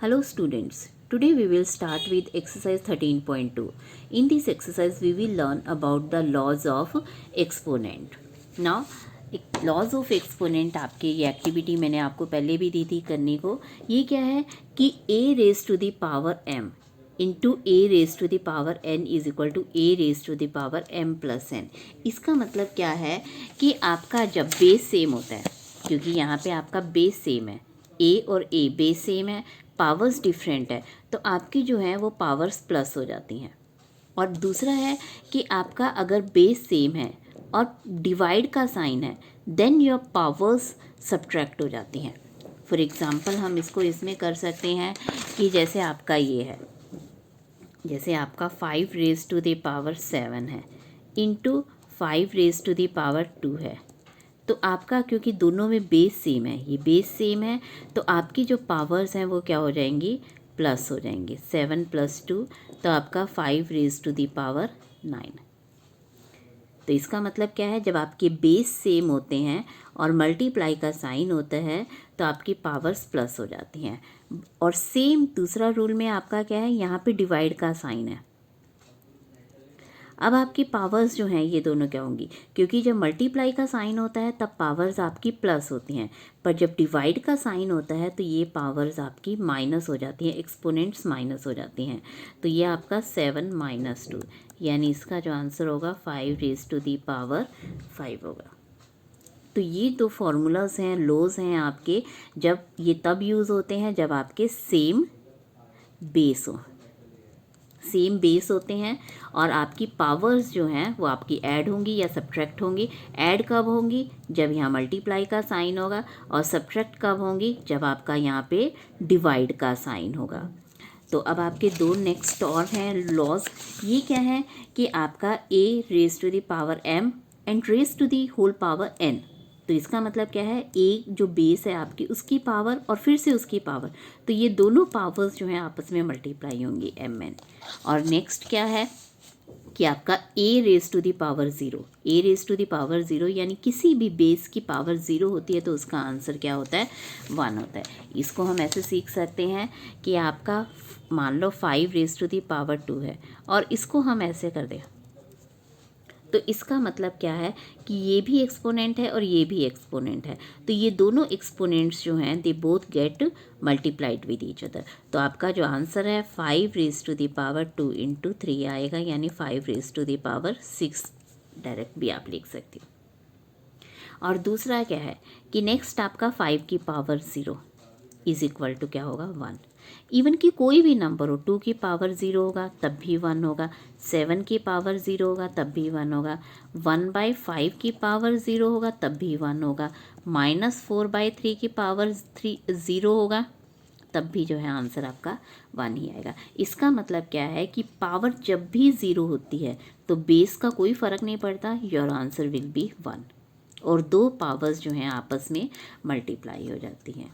Hello students, today we will start with exercise 13.2. In this exercise we will learn about the laws of exponent. Now laws of exponent आपके ये activity मैंने आपको पहले भी दी थी करने को. ये क्या है कि a raise to the power m into a raise to the power n is equal to a raise to the power m plus n. इसका मतलब क्या है कि आपका जब बेस सेम होता है, क्योंकि यहाँ पे आपका बेस सेम है, a और a बेस सेम है, पावर्स डिफरेंट है, तो आपकी जो है वो पावर्स प्लस हो जाती हैं. और दूसरा है कि आपका अगर बेस सेम है और डिवाइड का साइन है, देन योर पावर्स सब्ट्रैक्ट हो जाती हैं. फॉर एग्ज़ाम्पल हम इसको इसमें कर सकते हैं कि जैसे आपका ये है, जैसे आपका 5 रेज टू द पावर 7 है into 5 raise to the power 2 है. तो आपका क्योंकि दोनों में बेस सेम है, ये बेस सेम है, तो आपकी जो पावर्स हैं वो क्या हो जाएंगी, प्लस हो जाएंगे. 7 + 2 तो आपका 5 रेज टू द पावर 9. तो इसका मतलब क्या है, जब आपके बेस सेम होते हैं और मल्टीप्लाई का साइन होता है तो आपकी पावर्स प्लस हो जाती हैं. और सेम दूसरा रूल में आपका क्या है, यहाँ पे डिवाइड का साइन है. अब आपकी पावर्स जो हैं ये दोनों क्या होंगी, क्योंकि जब मल्टीप्लाई का साइन होता है तब पावर्स आपकी प्लस होती हैं, पर जब डिवाइड का साइन होता है तो ये पावर्स आपकी माइनस हो जाती हैं, एक्सपोनेंट्स माइनस हो जाती हैं. तो ये आपका 7 - 2, यानी इसका जो आंसर होगा 5 रेज टू दी पावर 5 होगा. तो ये दो फार्मूलाज हैं, लॉज हैं आपके, जब ये तब यूज़ होते हैं जब आपके सेम बेस हो, सेम बेस होते हैं और आपकी पावर्स जो हैं वो आपकी ऐड होंगी या सब्ट्रैक्ट होंगी. ऐड कब होंगी, जब यहाँ मल्टीप्लाई का साइन होगा, और सब्ट्रैक्ट कब होंगी, जब आपका यहाँ पे डिवाइड का साइन होगा. तो अब आपके दो नेक्स्ट और हैं लॉज. ये क्या है कि आपका a raise to the power m and raise to the whole power n. तो इसका मतलब क्या है, एक जो बेस है आपकी उसकी पावर और फिर से उसकी पावर, तो ये दोनों पावर्स जो हैं आपस में मल्टीप्लाई होंगी mn. और नेक्स्ट क्या है कि आपका a raise to the power 0, a raise to the power 0 यानी किसी भी बेस की पावर 0 होती है तो उसका आंसर क्या होता है, 1 होता है. इसको हम ऐसे सीख सकते हैं कि आपका मान लो 5 रेज टू द पावर 2 है और इसको हम ऐसे कर दें, तो इसका मतलब क्या है कि ये भी एक्सपोनेंट है और ये भी एक्सपोनेंट है, तो ये दोनों एक्सपोनेंट्स जो हैं they both get multiplied with each other. तो आपका जो आंसर है 5 रेज टू द पावर 2 × 3 आएगा, यानी 5 raise to the power 6 direct भी आप लिख सकते हो. और दूसरा क्या है कि नेक्स्ट आपका 5 की पावर 0 इज इक्वल टू क्या होगा, 1. इवन कि कोई भी नंबर हो, 2 की पावर 0 होगा तब भी 1 होगा, 7 की पावर 0 होगा तब भी 1 होगा, 1/5 की पावर 0 होगा तब भी 1 होगा, -4/3 की पावर 0 होगा तब भी जो है आंसर आपका 1 ही आएगा. इसका मतलब क्या है कि पावर जब भी 0 होती है तो बेस का कोई फ़र्क नहीं पड़ता, योर आंसर विल बी 1. और दो पावर्स जो हैं आपस में मल्टीप्लाई हो जाती हैं.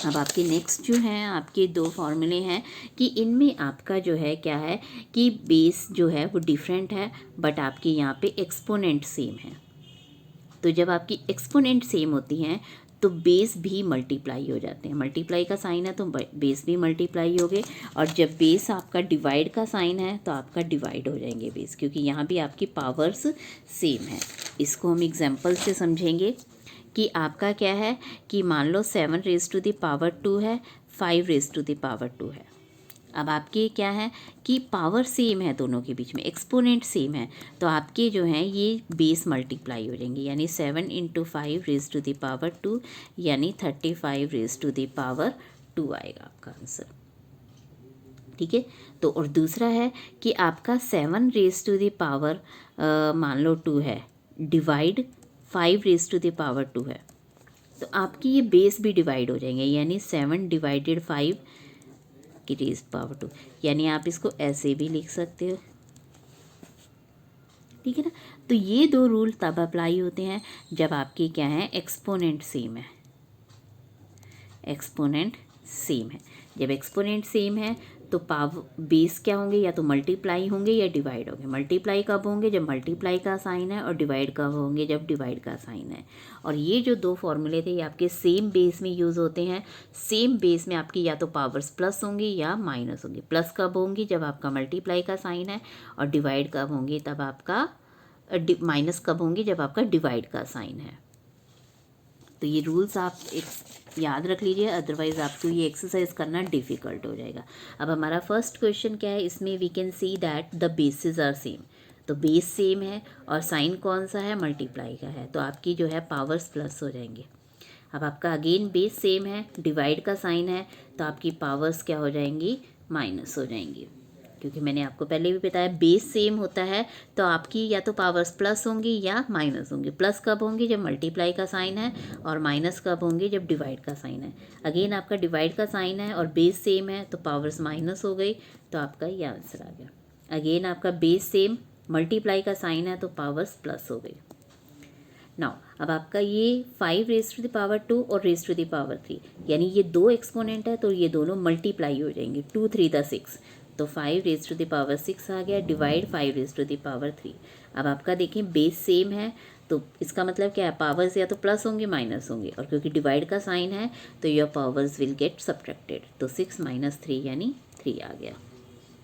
अब आपके नेक्स्ट जो हैं आपके दो फॉर्मूले हैं कि इनमें आपका जो है क्या है कि बेस जो है वो डिफरेंट है, बट आपके यहाँ पे एक्सपोनेंट सेम है. तो जब आपकी एक्सपोनेंट सेम होती हैं तो बेस भी मल्टीप्लाई हो जाते हैं. मल्टीप्लाई का साइन है तो बेस भी मल्टीप्लाई हो गए, और जब बेस आपका डिवाइड का साइन है तो आपका डिवाइड हो जाएंगे बेस, क्योंकि यहाँ भी आपकी पावर्स सेम है. इसको हम एग्जाम्पल से समझेंगे कि आपका क्या है कि मान लो 7 रेज टू द पावर 2 है, 5 रेज टू द पावर 2 है. अब आपके क्या है कि पावर सेम है दोनों के बीच में, एक्सपोनेंट सेम है, तो आपके जो हैं ये बेस मल्टीप्लाई हो जाएंगे, यानी 7 × 5 रेज टू द पावर 2 यानी 35 रेज टू द पावर 2 आएगा आपका आंसर. ठीक है. तो और दूसरा है कि आपका 7 रेज टू द पावर मान लो 2 है, divide 5 raise to the power 2 है, तो आपकी ये बेस भी डिवाइड हो जाएंगे, यानी 7 / 5 की रेज पावर 2, यानी आप इसको ऐसे भी लिख सकते हो. ठीक है ना. तो ये दो रूल तब अप्लाई होते हैं जब आपके क्या है, एक्सपोनेंट सेम है. एक्सपोनेंट सेम है, जब एक्सपोनेंट सेम है तो बेस क्या होंगे, या तो मल्टीप्लाई होंगे या डिवाइड होंगे। मल्टीप्लाई कब होंगे, जब मल्टीप्लाई का साइन है, और डिवाइड कब होंगे, जब डिवाइड का साइन है। और ये जो दो फॉर्मूले थे ये आपके सेम बेस में यूज़ होते हैं। सेम बेस में आपकी या तो पावर्स प्लस होंगी या माइनस होंगी। प्लस कब होंगी, जब आपका मल्टीप्लाई का साइन है, और डिवाइड कब होंगी, तब आपका माइनस कब होंगी, जब आपका डिवाइड का साइन है। तो ये रूल्स आप एक याद रख लीजिए, अदरवाइज आपको ये एक्सरसाइज करना डिफ़िकल्ट हो जाएगा। अब हमारा फर्स्ट क्वेश्चन क्या है, इसमें we can see that the bases are same. तो बेस सेम है और साइन कौन सा है, मल्टीप्लाई का है, तो आपकी जो है पावर्स प्लस हो जाएंगे। अब आपका अगेन बेस सेम है, डिवाइड का साइन है, तो आपकी पावर्स क्या हो जाएंगी, माइनस हो जाएंगी। क्योंकि मैंने आपको पहले भी बताया बेस सेम होता है तो आपकी या तो पावर्स प्लस होंगी या माइनस होंगी। प्लस कब होंगी, जब मल्टीप्लाई का साइन है, और माइनस कब होंगी, जब डिवाइड का साइन है। अगेन आपका डिवाइड का साइन है और बेस सेम है तो पावर्स माइनस हो गई, तो आपका ये आंसर आ गया। अगेन आपका बेस सेम, मल्टीप्लाई का साइन है तो पावर्स प्लस हो गई। नाउ अब आपका ये 5 रेज़ टू द पावर 2 और रेज़ टू द पावर 3, यानी ये दो एक्सपोनेंट है तो ये दोनों मल्टीप्लाई हो जाएंगे। 2 3 द 6, तो 5 रेज़ टू द पावर 6 आ गया, divide 5 raise to the power 3। अब आपका देखें बेस सेम है तो इसका मतलब क्या है, पावर्स या तो प्लस होंगे माइनस होंगे, और क्योंकि डिवाइड का साइन है तो your powers will get subtracted. तो 6 - 3 यानी 3 आ गया।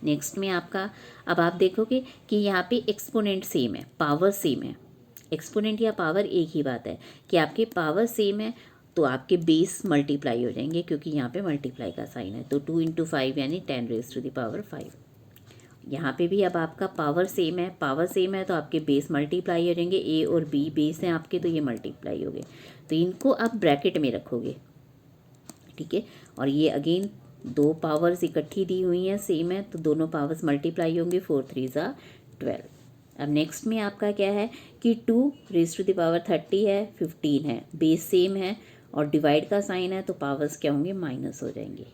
नेक्स्ट में आपका, अब आप देखोगे कि यहाँ पे एक्सपोनेंट सेम है, पावर सेम है। एक्सपोनेंट या पावर एक ही बात है कि आपके पावर सेम है तो आपके बेस मल्टीप्लाई हो जाएंगे, क्योंकि यहाँ पे मल्टीप्लाई का साइन है। तो 2 × 5 यानी 10 रेज़ टू द पावर 5। यहाँ पे भी अब आपका पावर सेम है, पावर सेम है तो आपके बेस मल्टीप्लाई हो जाएंगे। ए और बी बेस हैं आपके, तो ये मल्टीप्लाई हो गए, तो इनको आप ब्रैकेट में रखोगे, ठीक है। और ये अगेन दो पावर्स इकट्ठी दी हुई हैं, सेम है, तो दोनों पावर्स मल्टीप्लाई होंगे। 4 3 ज़ा 12। अब नेक्स्ट में आपका क्या है कि 2 रेज़ टू द पावर 30 है, 15 है, बेस सेम है और डिवाइड का साइन है तो पावर्स क्या होंगे, माइनस हो जाएंगे।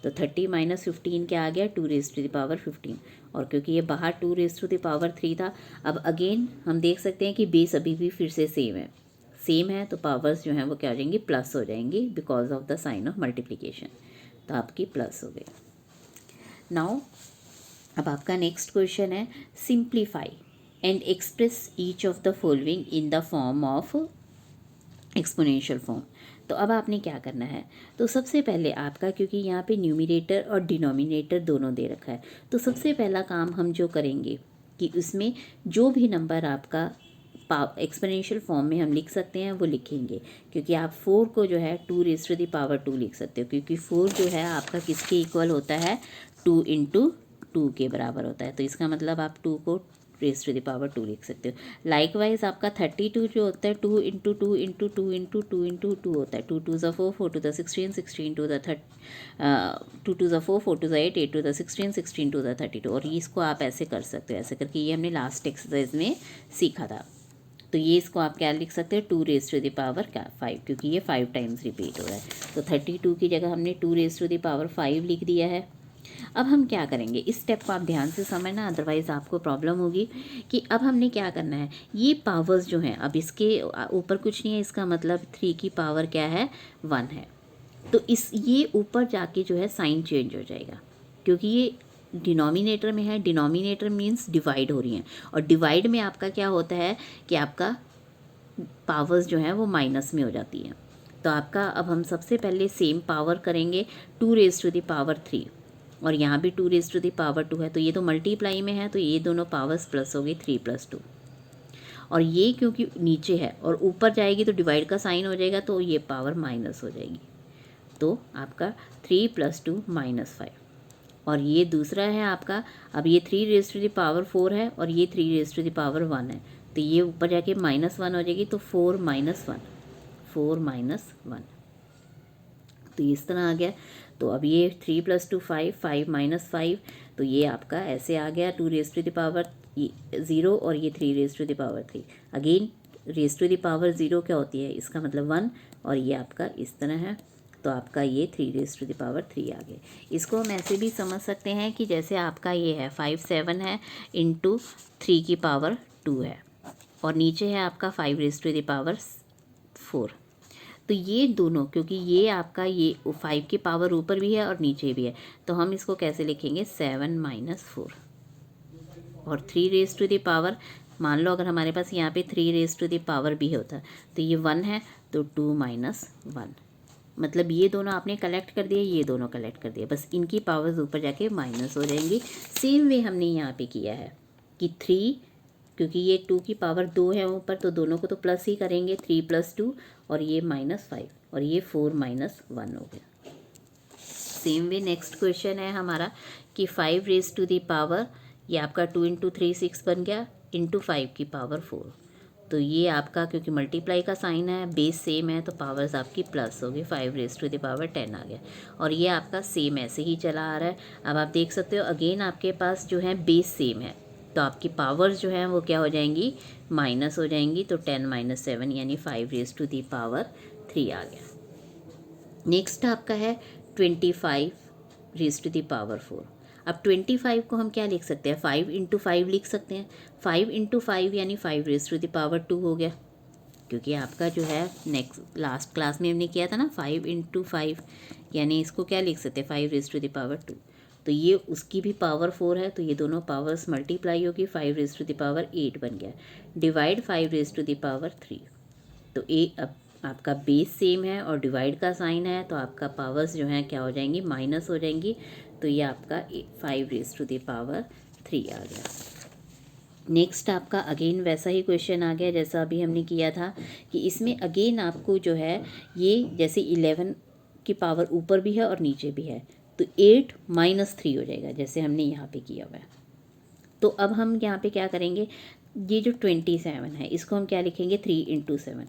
तो 30 - 15 क्या आ गया, 2 रेज़ टू द पावर 15। और क्योंकि ये बाहर 2 रेज़ टू द पावर 3 था, अब अगेन हम देख सकते हैं कि बेस अभी भी फिर से सेम है तो पावर्स जो हैं वो क्या हो जाएंगी, प्लस हो जाएंगी, because of the sign of multiplication. तो आपकी प्लस हो गई। नाउ अब आपका नेक्स्ट क्वेश्चन है, simplify and express each of the following in the form of exponential form. तो अब आपने क्या करना है, तो सबसे पहले आपका, क्योंकि यहाँ पे न्यूमिनेटर और डिनोमिनेटर दोनों दे रखा है, तो सबसे पहला काम हम जो करेंगे कि उसमें जो भी नंबर आपका एक्सपोनेंशियल फॉर्म में हम लिख सकते हैं वो लिखेंगे। क्योंकि आप 4 को जो है 2 रेज़ टू द पावर 2 लिख सकते हो, क्योंकि 4 जो है आपका किसके इक्वल होता है, 2 × 2 के बराबर होता है। तो इसका मतलब आप 2 को रेज़ टू द पावर 2 लिख सकते हो। लाइकवाइज आपका 32 जो होता है 2 × 2 × 2 × 2 × 2 × 2 होता है। 2 2 ज़ा 4, 4 2 ज़ा 16, 16 2 ज़ा 2 2 ज़ा 4, 4 2 ज़ा 8, 8 2 ज़ा 16, 16 2 ज़ा 32। और इसको आप ऐसे कर सकते हो, ऐसे करके, ये हमने लास्ट एक्सरसाइज में सीखा था। तो ये इसको आप क्या लिख सकते हैं, 2 रेज़ टू द पावर 5, क्योंकि ये 5 टाइम्स रिपीट हो रहा है। तो 32 की जगह हमने 2 रेज़ टू द पावर 5 लिख दिया है। अब हम क्या करेंगे, इस स्टेप को आप ध्यान से समझना, अदरवाइज़ आपको प्रॉब्लम होगी। कि अब हमने क्या करना है, ये पावर्स जो हैं, अब इसके ऊपर कुछ नहीं है, इसका मतलब 3 की पावर क्या है, 1 है। तो ये ऊपर जाके जो है साइन चेंज हो जाएगा, क्योंकि ये डिनोमिनेटर में है। डिनोमिनेटर मीन्स डिवाइड हो रही हैं, और डिवाइड में आपका क्या होता है कि आपका पावर्स जो हैं वो माइनस में हो जाती हैं। तो आपका, अब हम सबसे पहले सेम पावर करेंगे, 2 रेज़ टू द पावर 3, और यहाँ भी 2 रेज़ टू द पावर 2 है, तो ये तो मल्टीप्लाई में है, तो ये दोनों पावर्स प्लस हो गई, 3 + 2। और ये क्योंकि नीचे है और ऊपर जाएगी तो डिवाइड का साइन हो जाएगा, तो ये पावर माइनस हो जाएगी। तो आपका 3 + 2 -5। और ये दूसरा है आपका, अब ये 3 रेज़ टू द पावर 4 है और ये 3 रेज़ टू द पावर 1 है, तो ये ऊपर जाके -1 हो जाएगी, तो 4 - 1, 4 - 1, तो इस तरह आ गया। तो अब ये 3 + 2 5, 5 - 5, तो ये आपका ऐसे आ गया, 2 रेज़ टू द पावर 0 और ये 3 raise to the power 3। Again raise to the power 0 क्या होती है, इसका मतलब 1, और ये आपका इस तरह है, तो आपका ये 3 रेज़ टू द पावर 3 आ गए। इसको हम ऐसे भी समझ सकते हैं कि जैसे आपका ये है 5 7 है × 3 की पावर 2 है, और नीचे है आपका 5 रेज़ टू द पावर 4। तो ये दोनों, क्योंकि ये आपका ये 5 की पावर ऊपर भी है और नीचे भी है, तो हम इसको कैसे लिखेंगे 7 माइनस 4 और 3 रेज टू द पावर, मान लो अगर हमारे पास यहाँ पे 3 रेज टू द पावर भी होता तो ये 1 है तो 2 माइनस 1, मतलब ये दोनों आपने कलेक्ट कर दिए, ये दोनों कलेक्ट कर दिए, बस इनकी पावर्स ऊपर जाके माइनस हो जाएंगी। सेम वे हमने यहाँ पे किया है कि 3, क्योंकि ये 2 की पावर 2 है ऊपर तो दोनों को तो प्लस ही करेंगे, 3 + 2 और ये -5 और ये 4 माइनस 1 हो गया। सेम वे नेक्स्ट क्वेश्चन है हमारा कि 5 रेज टू दी पावर, ये आपका 2 × 3 6 बन गया, इंटू 5 की पावर 4, तो ये आपका क्योंकि मल्टीप्लाई का साइन है, बेस सेम है, तो पावर्स आपकी प्लस होगी, 5 रेज टू द पावर 10 आ गया और ये आपका सेम ऐसे ही चला आ रहा है। अब आप देख सकते हो अगेन आपके पास जो है बेस सेम है, तो आपकी पावर्स जो हैं वो क्या हो जाएंगी, माइनस हो जाएंगी, तो 10 - 7 यानी 5 रेज टू दी पावर 3 आ गया। नेक्स्ट आपका है 25 रेज टू दी पावर 4। अब 25 को हम क्या लिख सकते हैं, 5 × 5 लिख सकते हैं, 5 × 5 यानी 5 रेज टू दी पावर 2 हो गया, क्योंकि आपका जो है नेक्स्ट लास्ट क्लास में हमने किया था ना 5 × 5, यानी इसको क्या लिख सकते हैं 5 रेज टू दी पावर 2, तो ये उसकी भी पावर 4 है, तो ये दोनों पावर्स मल्टीप्लाई होगी, 5 रेज टू दी पावर 8 बन गया, divide 5 raise to the power 3, तो अब आपका बेस सेम है और डिवाइड का साइन है, तो आपका पावर्स जो हैं क्या हो जाएंगी, माइनस हो जाएंगी, तो ये आपका 5 रेज टू दी पावर 3 आ गया। नेक्स्ट आपका अगेन वैसा ही क्वेश्चन आ गया जैसा अभी हमने किया था, कि इसमें अगेन आपको जो है ये जैसे 11 की पावर ऊपर भी है और नीचे भी है, तो 8 - 3 हो जाएगा, जैसे हमने यहाँ पे किया हुआ है। तो अब हम यहाँ पे क्या करेंगे, ये जो 27 है इसको हम क्या लिखेंगे 3 × 7,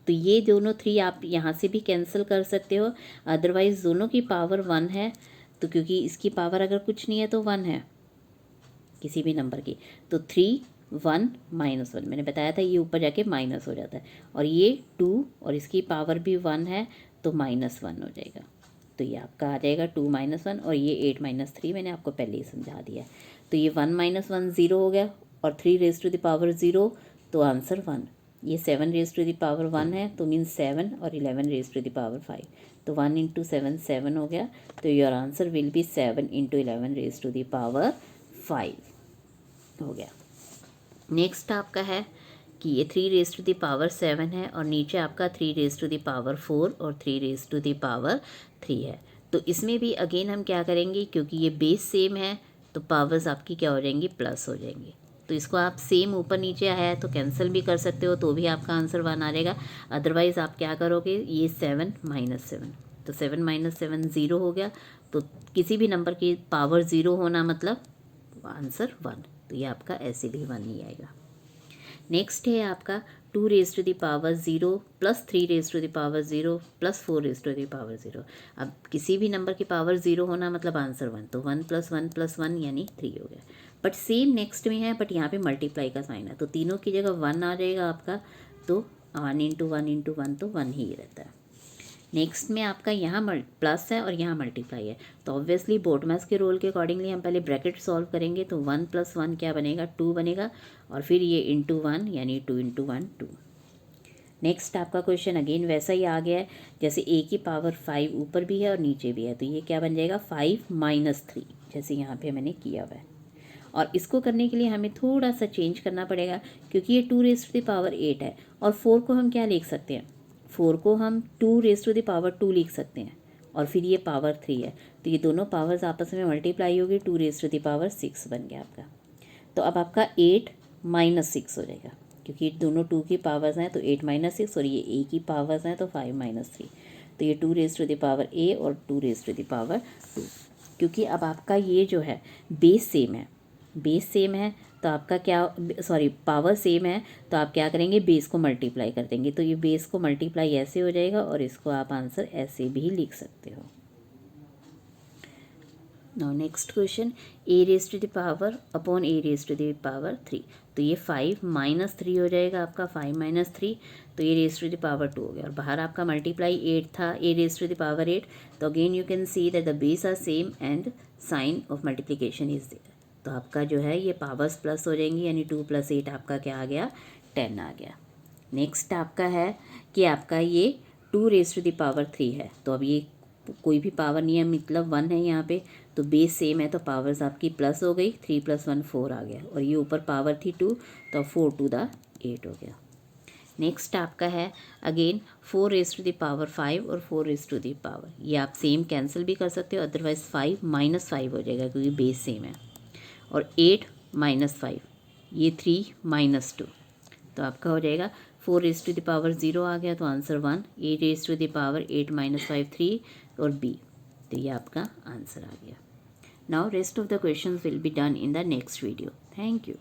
तो ये दोनों 3 आप यहाँ से भी कैंसिल कर सकते हो, अदरवाइज़ दोनों की पावर 1 है, तो क्योंकि इसकी पावर अगर कुछ नहीं है तो 1 है किसी भी नंबर की, तो 3 1 -1 मैंने बताया था, ये ऊपर जाके माइनस हो जाता है, और ये 2 और इसकी पावर भी 1 है तो -1 हो जाएगा, तो ये आपका आ जाएगा 2 - 1 और ये 8 - 3 मैंने आपको पहले ही समझा दिया, तो ये 1 - 1 0 हो गया और 3 रेज टू द पावर 0, तो आंसर 1। ये 7 रेज टू द पावर 1 है तो मीन्स 7 और 11 रेज टू द पावर 5, तो 1 × 7 7 हो गया, तो your answer will be 7 × 11 raise to the power 5 हो गया। नेक्स्ट आपका है कि ये 3 रेज टू द पावर 7 है और नीचे आपका 3 रेज टू द पावर 4 और 3 रेज टू द पावर 3 है, तो इसमें भी अगेन हम क्या करेंगे, क्योंकि ये बेस सेम है तो पावर्स आपकी क्या हो जाएंगी, प्लस हो जाएंगी, तो इसको आप सेम ऊपर नीचे आया है तो कैंसिल भी कर सकते हो, तो भी आपका आंसर 1 आ जाएगा, अदरवाइज़ आप क्या करोगे, ये 7 - 7, तो 7 - 7 0 हो गया, तो किसी भी नंबर की पावर 0 होना मतलब आंसर 1, तो ये आपका ऐसे भी 1 ही आएगा। नेक्स्ट है आपका 2 raise to the power 0 + 3 raise to the power 0 + 4 raise to the power 0, अब किसी भी नंबर की पावर 0 होना मतलब आंसर 1, तो 1 + 1 + 1 यानी 3 हो गया, बट सेम नेक्स्ट में है, बट यहाँ पे मल्टीप्लाई का साइन है, तो तीनों की जगह 1 आ जाएगा आपका, तो 1 × 1 × 1 तो 1 ही रहता है। नेक्स्ट में आपका यहाँ प्लस है और यहाँ मल्टीप्लाई है, तो ऑब्वियसली बोटमैस के रोल के अकॉर्डिंगली हम पहले ब्रैकेट सॉल्व करेंगे, तो 1 + 1 क्या बनेगा, 2 बनेगा, और फिर ये × 1 यानी 2 × 1 2। नेक्स्ट आपका क्वेश्चन अगेन वैसा ही आ गया है, जैसे a की पावर 5 ऊपर भी है और नीचे भी है, तो ये क्या बन जाएगा 5 - 3, जैसे यहाँ पे मैंने किया हुआ है, और इसको करने के लिए हमें थोड़ा सा चेंज करना पड़ेगा, क्योंकि ये 2 रेज टू द पावर 8 है, और 4 को हम क्या लिख सकते हैं, 4 को हम 2 रेज टू द पावर 2 लिख सकते हैं, और फिर ये पावर 3 है, तो ये दोनों पावर्स आपस में मल्टीप्लाई होगी, 2 रेज टू द पावर 6 बन गया आपका, तो अब आपका 8 - 6 हो जाएगा, क्योंकि दोनों 2 की पावर्स हैं तो 8 - 6, और ये a की पावर्स हैं तो 5 - 3, तो ये 2 raise to the power a और 2 रेज टू द पावर 2, क्योंकि अब आपका ये जो है बेस सेम है, बेस सेम है तो आपका क्या, सॉरी पावर सेम है, तो आप क्या करेंगे, बेस को मल्टीप्लाई कर देंगे, तो ये बेस को मल्टीप्लाई ऐसे हो जाएगा, और इसको आप आंसर ऐसे भी लिख सकते हो। Now next question, a raise to the power upon a raise to the power 3, तो ये 5 - 3 हो जाएगा आपका, 5 - 3, तो ये रेज टू द पावर 2 हो गया, और बाहर आपका मल्टीप्लाई 8 था, a raise to the power 8, तो again you can see that the base are same and sign of multiplication is there, तो आपका जो है ये पावर्स प्लस हो जाएंगी, यानी 2 + 8 आपका क्या आ गया, 10 आ गया। नेक्स्ट आपका है कि आपका ये 2⁻³ है, तो अब ये कोई भी पावर नहीं है, मतलब 1 है यहाँ पे, तो बेस सेम है तो पावर्स आपकी प्लस हो गई, 3 + 1 4 आ गया, और ये ऊपर पावर थी 2, तो 4⁸ हो गया। नेक्स्ट आपका है अगेन 4⁵ और 4⁻, ये आप सेम कैंसिल भी कर सकते हो, अदरवाइज 5 - 5 हो जाएगा क्योंकि बेस सेम है, और 8 - 5 ये 3 - 2, तो आपका हो जाएगा 4⁻0 आ गया, तो आंसर 1, 8⁸ 8 - 5 3 और बी, तो ये आपका आंसर आ गया। Now rest of the questions will be done in the next video. Thank you.